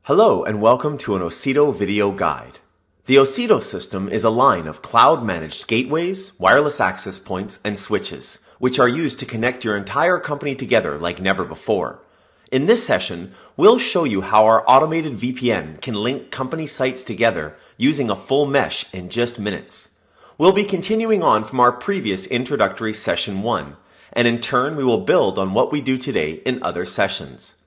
Hello and welcome to an Ocedo video guide. The Ocedo system is a line of cloud-managed gateways, wireless access points, and switches, which are used to connect your entire company together like never before. In this session, we'll show you how our automated VPN can link company sites together using a full mesh in just minutes. We'll be continuing on from our previous introductory session 1, and in turn we will build on what we do today in other sessions.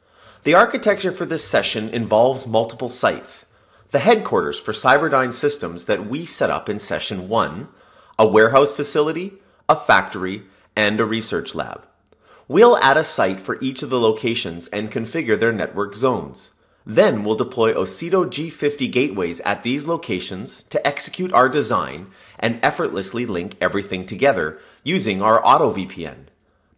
The architecture for this session involves multiple sites. The headquarters for Cyberdyne systems that we set up in session 1, a warehouse facility, a factory, and a research lab. We'll add a site for each of the locations and configure their network zones. Then we'll deploy Ocedo G50 gateways at these locations to execute our design and effortlessly link everything together using our auto VPN.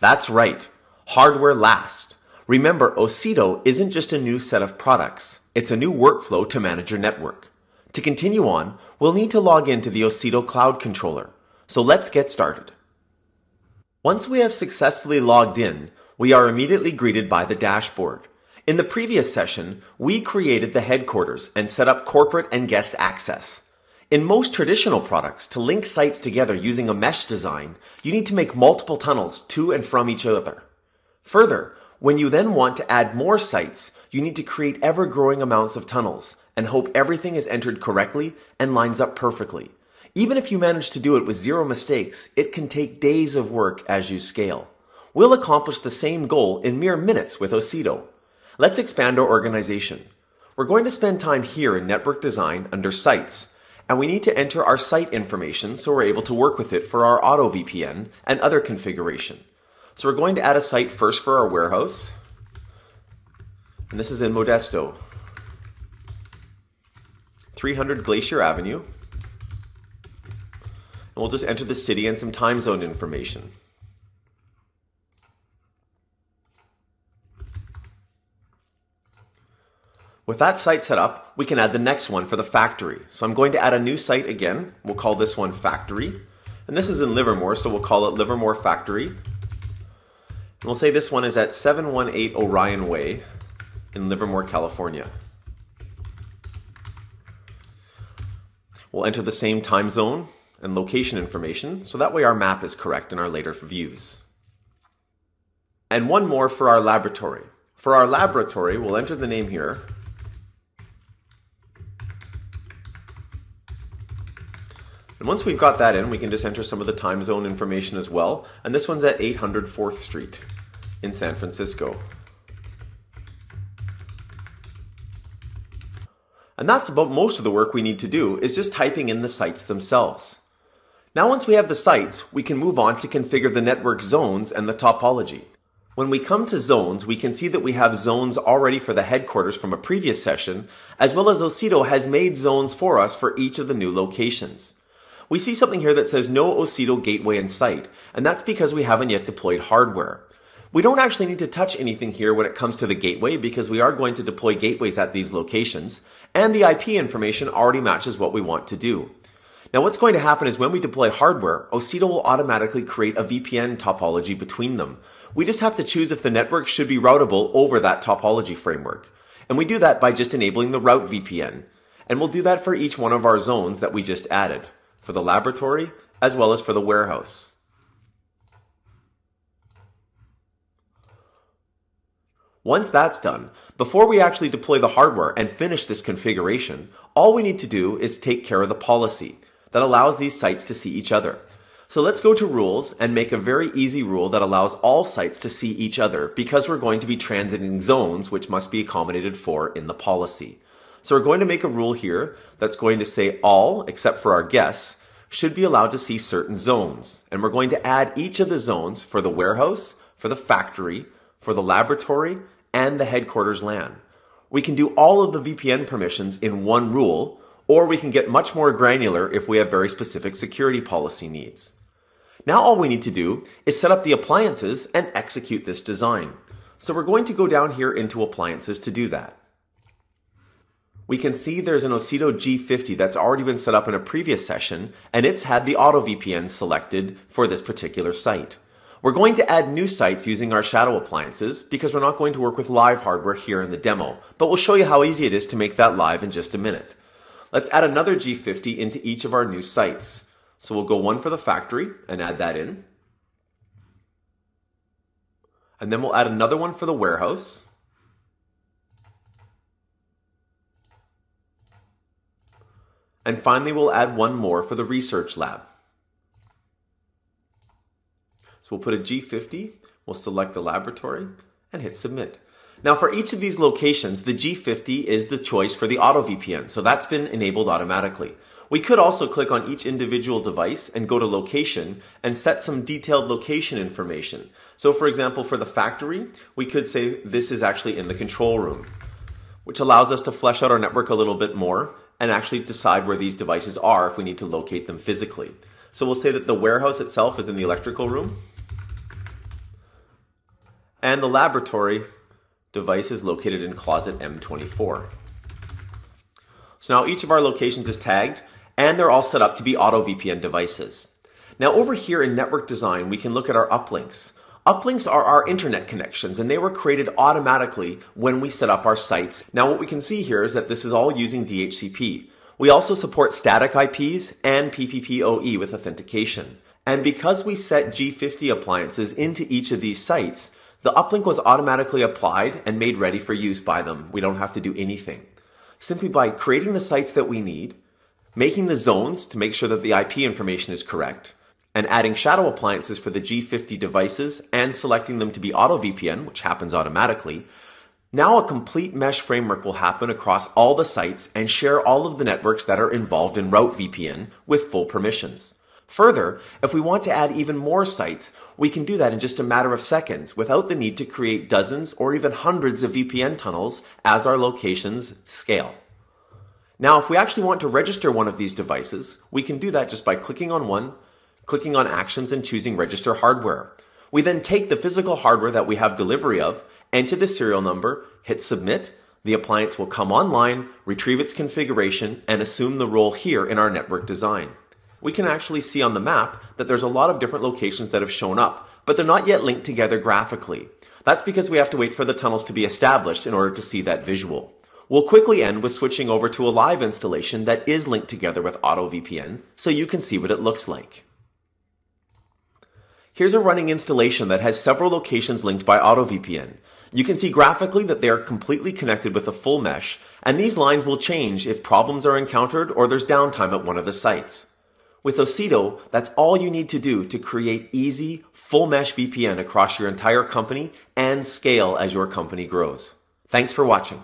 That's right, hardware last. Remember, Ocedo isn't just a new set of products, it's a new workflow to manage your network. To continue on, we'll need to log into the Ocedo Cloud Controller. So let's get started. Once we have successfully logged in, we are immediately greeted by the dashboard. In the previous session, we created the headquarters and set up corporate and guest access. In most traditional products, to link sites together using a mesh design, you need to make multiple tunnels to and from each other. Further, when you then want to add more sites, you need to create ever-growing amounts of tunnels and hope everything is entered correctly and lines up perfectly. Even if you manage to do it with zero mistakes, it can take days of work as you scale. We'll accomplish the same goal in mere minutes with Ocedo. Let's expand our organization. We're going to spend time here in Network Design under Sites, and we need to enter our site information so we're able to work with it for our auto VPN and other configuration. So we're going to add a site first for our warehouse, and this is in Modesto, 300 Glacier Avenue, and we'll just enter the city and some time zone information. With that site set up, we can add the next one for the factory. So I'm going to add a new site again. We'll call this one Factory, and this is in Livermore, so we'll call it Livermore Factory. And we'll say this one is at 718 Orion Way in Livermore, California. We'll enter the same time zone and location information, so that way our map is correct in our later views. And one more for our laboratory. For our laboratory, we'll enter the name here. And once we've got that in, we can just enter some of the time zone information as well. And this one's at 800 4th Street in San Francisco. And that's about most of the work we need to do, is just typing in the sites themselves. Now once we have the sites, we can move on to configure the network zones and the topology. When we come to zones, we can see that we have zones already for the headquarters from a previous session, as well as Ocedo has made zones for us for each of the new locations. We see something here that says no Ocedo gateway in sight, and that's because we haven't yet deployed hardware. We don't actually need to touch anything here when it comes to the gateway because we are going to deploy gateways at these locations, and the IP information already matches what we want to do. Now what's going to happen is when we deploy hardware, Ocedo will automatically create a VPN topology between them. We just have to choose if the network should be routable over that topology framework. And we do that by just enabling the route VPN. And we'll do that for each one of our zones that we just added, for the laboratory as well as for the warehouse. Once that's done, before we actually deploy the hardware and finish this configuration, all we need to do is take care of the policy that allows these sites to see each other. So let's go to rules and make a very easy rule that allows all sites to see each other because we're going to be transiting zones which must be accommodated for in the policy. So we're going to make a rule here that's going to say all, except for our guests, should be allowed to see certain zones. And we're going to add each of the zones for the warehouse, for the factory, for the laboratory, and the headquarters LAN. We can do all of the VPN permissions in one rule, or we can get much more granular if we have very specific security policy needs. Now all we need to do is set up the appliances and execute this design. So we're going to go down here into appliances to do that. We can see there's an Ocedo G50 that's already been set up in a previous session, and it's had the auto VPN selected for this particular site. We're going to add new sites using our shadow appliances because we're not going to work with live hardware here in the demo, but we'll show you how easy it is to make that live in just a minute. Let's add another G50 into each of our new sites. So we'll go one for the factory and add that in. And then we'll add another one for the warehouse. And finally, we'll add one more for the research lab. So we'll put a G50, we'll select the laboratory, and hit submit. Now for each of these locations, the G50 is the choice for the auto VPN, so that's been enabled automatically. We could also click on each individual device and go to location and set some detailed location information. So for example, for the factory, we could say this is actually in the control room, which allows us to flesh out our network a little bit more and actually decide where these devices are if we need to locate them physically. So we'll say that the warehouse itself is in the electrical room, and the laboratory device is located in closet M24. So now each of our locations is tagged, and they're all set up to be auto VPN devices. Now over here in network design, we can look at our uplinks. Uplinks are our internet connections, and they were created automatically when we set up our sites. Now what we can see here is that this is all using DHCP. We also support static IPs and PPPoE with authentication. And because we set G50 appliances into each of these sites, the uplink was automatically applied and made ready for use by them. We don't have to do anything. Simply by creating the sites that we need, making the zones to make sure that the IP information is correct, and adding shadow appliances for the G50 devices and selecting them to be auto VPN, which happens automatically, now a complete mesh framework will happen across all the sites and share all of the networks that are involved in Route VPN with full permissions. Further, if we want to add even more sites, we can do that in just a matter of seconds without the need to create dozens or even hundreds of VPN tunnels as our locations scale. Now, if we actually want to register one of these devices, we can do that just by clicking on one, clicking on Actions, and choosing Register Hardware. We then take the physical hardware that we have delivery of, enter the serial number, hit Submit. The appliance will come online, retrieve its configuration, and assume the role here in our network design. We can actually see on the map that there's a lot of different locations that have shown up, but they're not yet linked together graphically. That's because we have to wait for the tunnels to be established in order to see that visual. We'll quickly end with switching over to a live installation that is linked together with AutoVPN so you can see what it looks like. Here's a running installation that has several locations linked by AutoVPN. You can see graphically that they are completely connected with a full mesh, and these lines will change if problems are encountered or there's downtime at one of the sites. With Ocedo, that's all you need to do to create easy, full mesh VPN across your entire company and scale as your company grows. Thanks for watching.